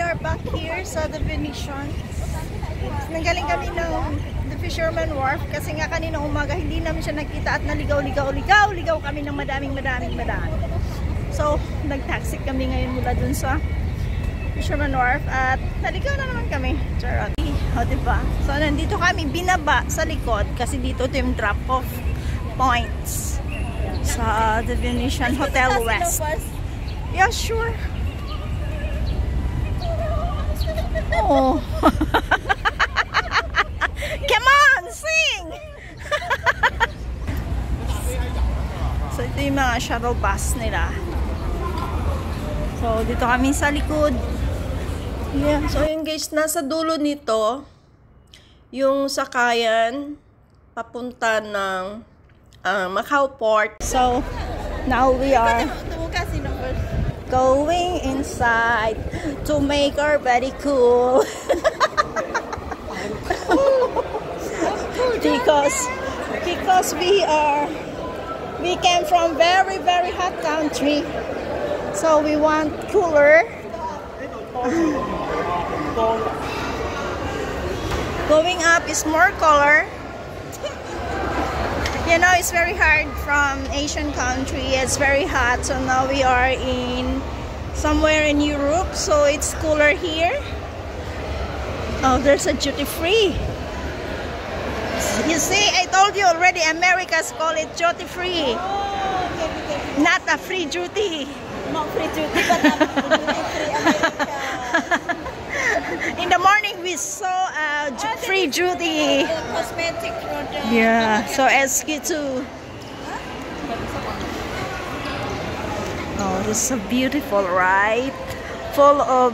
are back here sa The Venetian. Nanggaling kami ng The Fisherman Wharf kasi nga kanina umaga hindi namin siya nakita at naligaw kami ng madaming. So, nag-taxi kami ngayon mula dun sa Fisherman Wharf at naligaw na naman kami. Charot. O, diba? So, nandito kami binaba sa likod kasi dito ito yung drop-off points sa The Venetian Hotel West. Yeah, sure. Oh. Come on, sing! So, ito yung mga shuttle bus nila. So, dito kami sa likod. Yeah. So, yun guys, nasa dulo nito, yung sakayan, papunta ng Macau Port. So, now we are going inside to make our body cool. because we came from very hot country, so we want cooler. Going up is more color. You know, it's very hard from Asian country. It's very hot, so now we are in somewhere in Europe, so it's cooler here. Oh, there's a duty-free. You see, I told you already, Americans call it duty-free. Not a free duty. Not free duty, but free America. In the morning, we saw free duty. Cosmetic product. Yeah, so SQ2. Oh, this is so beautiful, right? Full of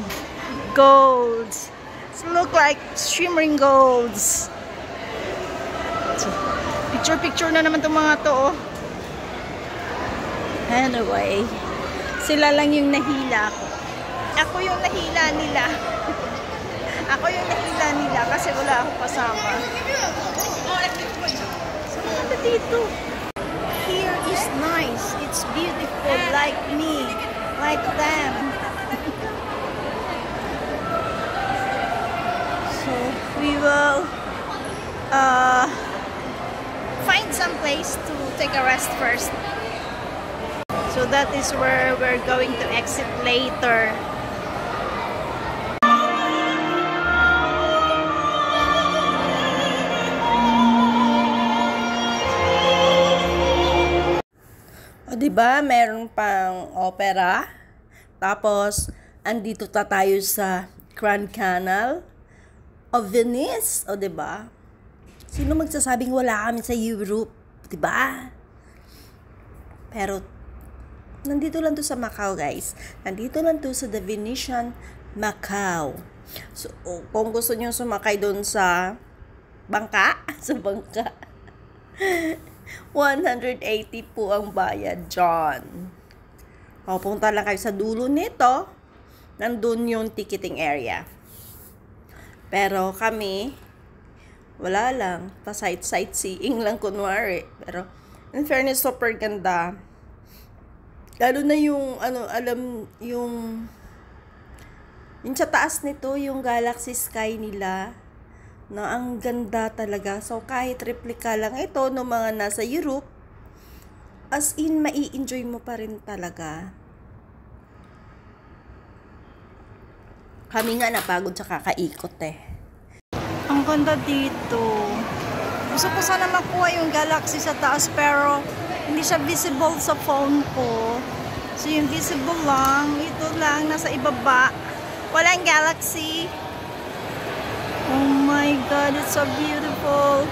golds. Look like shimmering golds. So, picture na naman itong mga to. Oh. Anyway, sila lang yung nahila ko. Ako yung nahila nila. Ako yung nahila nila kasi wala akong kasama. So, ano dito? Here is nice. It's beautiful like me. Like them. So, we will find some place to take a rest first. So that is where we're going to exit later. O diba, meron pang opera. Tapos, andito tayo sa Grand Canal of Venice. O diba? Sino magsasabing wala kami sa Europe? Diba? Pero, nandito lang to sa Macau, guys. Nandito lang to sa The Venetian Macau. So, kung gusto nyo sumakay doon sa bangka, 180 po ang bayad dyan. O, punta lang kayo sa dulo nito. Nandun yung ticketing area. Pero kami, wala lang. Pa-sightseeing lang kunwari. Pero, in fairness, super ganda. Lalo na yung, yung sa taas nito, yung Galaxy Sky nila, na ang ganda talaga. So, kahit replika lang ito ng mga nasa Europe, as in, mai-enjoy mo pa rin talaga. Kami nga napagod sa kakaikot eh. Ang ganda dito. Gusto ko sana makuha yung Galaxy sa taas, pero hindi siya visible sa phone ko. So, yung visible lang, ito lang, nasa ibaba. Walang Galaxy. Oh my God, it's so beautiful.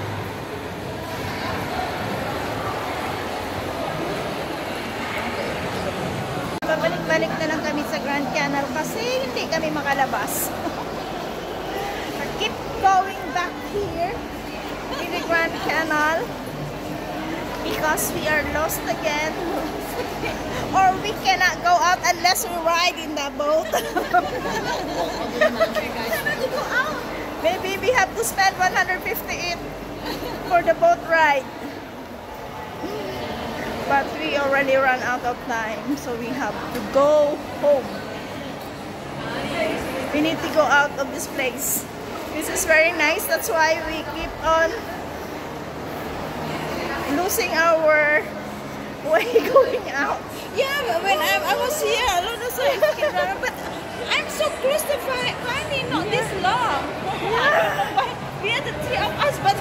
Babalik-balik na lang kami sa Grand Canal kasi hindi kami makalabas. Keep going back here in the Grand Canal because we are lost again. Or we cannot go out unless we ride in the boat. Maybe we have to spend 150 each for the boat ride. But we already run out of time, so we have to go home. We need to go out of this place. This is very nice. That's why we keep on losing our way going out. Yeah, but when I was here, a lot of times, but I'm so close to finding not this long. Yeah. We are the three of us, but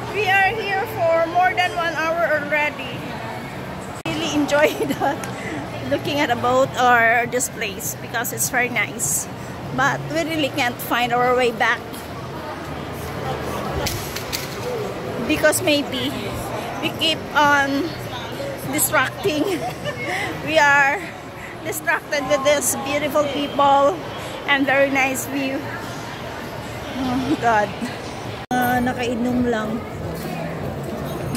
We are here for more than 1 hour already. Really enjoy looking at a boat or this place because it's very nice. But we really can't find our way back. Because maybe we keep on distracting. We are distracted with this beautiful people and very nice view. Oh God. Nakainom lang.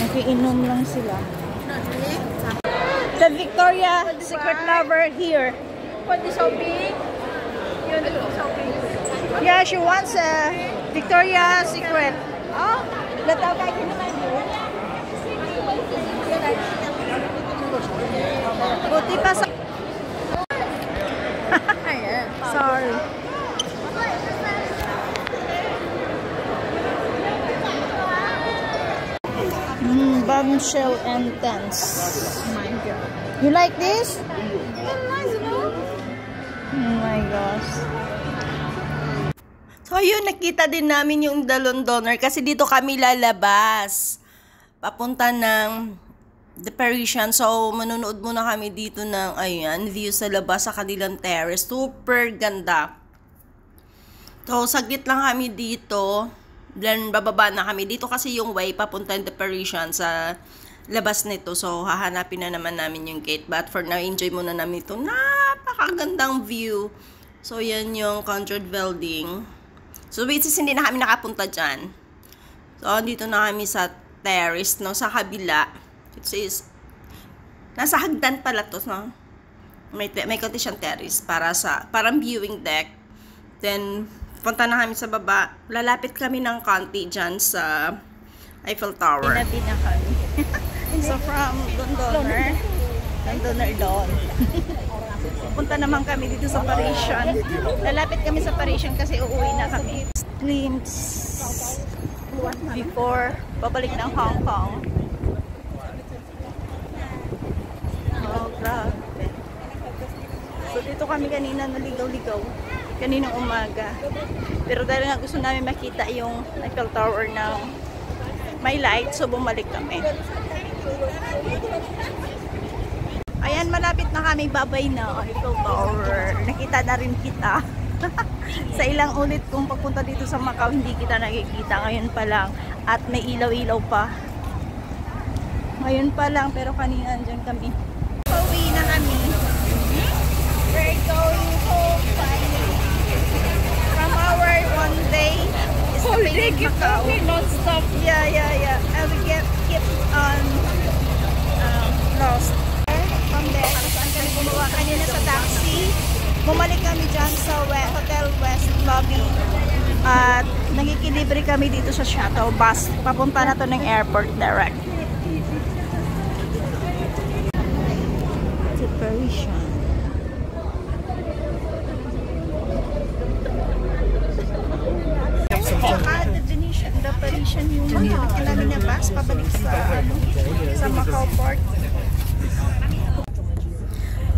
Nakiinom lang sila. The Victoria Secret Lover here. what is so big? Yun, so big. Yeah, she wants a Victoria Secret. Oh, lataw kayo naman yun. Buti pa sa... Sorry. Bombshell and tents. Oh my God. You like this? Nice, no? Oh my gosh. So ayun, nakita din namin yung The Londoner kasi dito kami lalabas. Papunta ng The Parisian. So manunood muna kami dito ng ayan, view sa labas sa kanilang terrace. Super ganda. So saglit lang kami dito. Then bababa na kami. Dito kasi yung way papunta ng The Parisian sa labas nito. So hahanapin na naman namin yung gate. But for now, enjoy muna namin ito. Napakagandang view. So yan yung Concord Building. So which is hindi na kami nakapunta dyan. So dito na kami sa terrace, no, sa kabila. It says nasa hagdan pala to, no. May konti siyang terrace para sa parang viewing deck. Then punta na kami sa baba. Lalapit kami ng konti dyan sa Eiffel Tower. Tinabi na kami. So from Londoner doon. Punta naman kami dito sa Parisian. Lalapit kami sa Parisian kasi uuwi na kami. Glimpse before babalik ng Hong Kong. Oh, grabe. So dito kami kanina naligaw-ligaw. Kaninang umaga. Pero dahil nga gusto namin makita yung Eiffel Tower ng may light, so bumalik kami. Ayan, malapit na kami babay na Eiffel Tower. Nakita na rin kita. Sa ilang ulit kung pagpunta dito sa Macau, hindi kita nakikita. Ngayon pa lang. At may ilaw-ilaw pa. Ngayon pa lang, pero kanina andyan kami. Pauwi na kami. We're going home finally. From our one day stay in Macau. Non-stop. Yeah. And we keep on lost. From there, saan kami gumawa kanina sa taxi. Bumalik kami dyan sa Hotel West Lobby. At nagkikilibre kami dito sa shuttle bus. Papunta na to ng airport direct. The Parisian. The Parisian yung nakikita namin na bus pabalik sa Macau Port.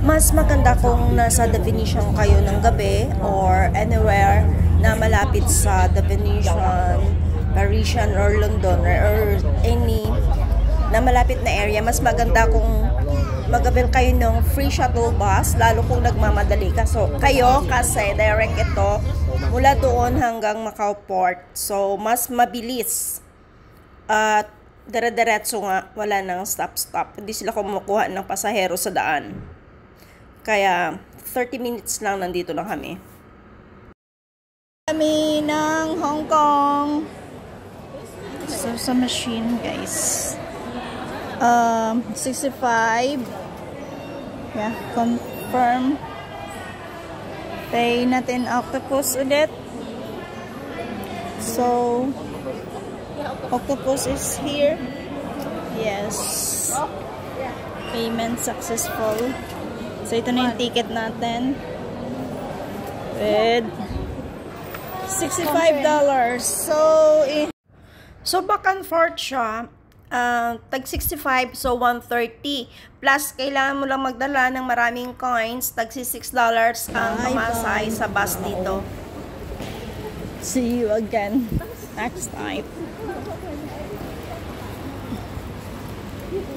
Mas maganda kung nasa The Venetian kayo ng gabi or anywhere na malapit sa The Venetian, Parisian or Londoner or any na malapit na area. Mas maganda kung mag-avail kayo ng free shuttle bus, lalo kung nagmamadali kayo kasi direct ito mula doon hanggang Macau Port. So, mas mabilis. At dire-diretso nga, wala nang stop-stop. Hindi sila kumukuha ng pasahero sa daan. Kaya, 30 minutes lang nandito lang kami. Kami ng Hong Kong. So, sa machine, guys. 65. Yeah, confirm. Pay natin Octopus ulit. So, Octopus is here. Yes. Payment successful. So, ito na yung ticket natin. With $65. So back and forth siya. Tag 65, so 130. Plus, kailangan mo lang magdala ng maraming coins. Tag $6 ang pamasay sa bus dito. See you again next time.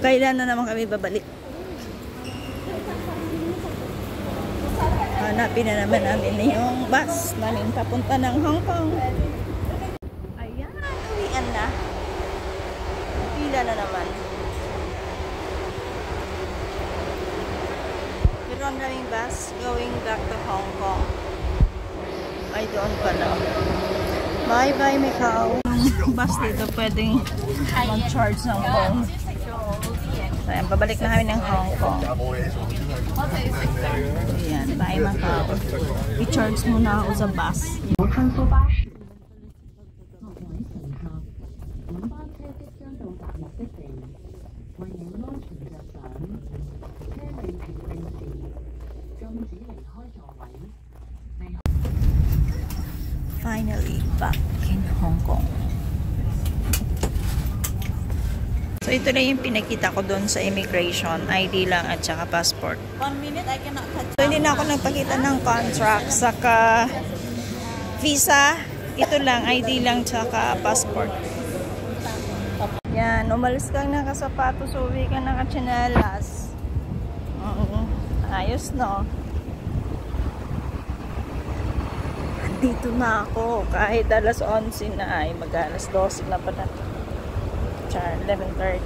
Kailan na naman kami babalik? Hanapin na naman namin yung bus namin papunta ng Hong Kong. Ayan, uwian na. Pila na naman. Meron naming bus going back to Hong Kong. Ay, doon pala. Bye-bye, Macau. Bus dito pwedeng mag-charge ng phone. Ayan, babalik na kami ng Hong Kong. Ayan, bye Macau. I-charge muna ako sa bus. Finally, back in Hong Kong. So, ito na yung pinakita ko doon sa immigration. ID lang at saka passport. 1 minute, I cannot touch. So, hindi na ako nagpakita ng contract. Saka visa. Ito lang, ID lang saka passport. Yan, umalis kang nakasapatos, uwi ka nakatsinelas. Ayos, no? Dito na ako. Kahit alas 11 na ay mag-alas 12 na pala. Char, 11:30.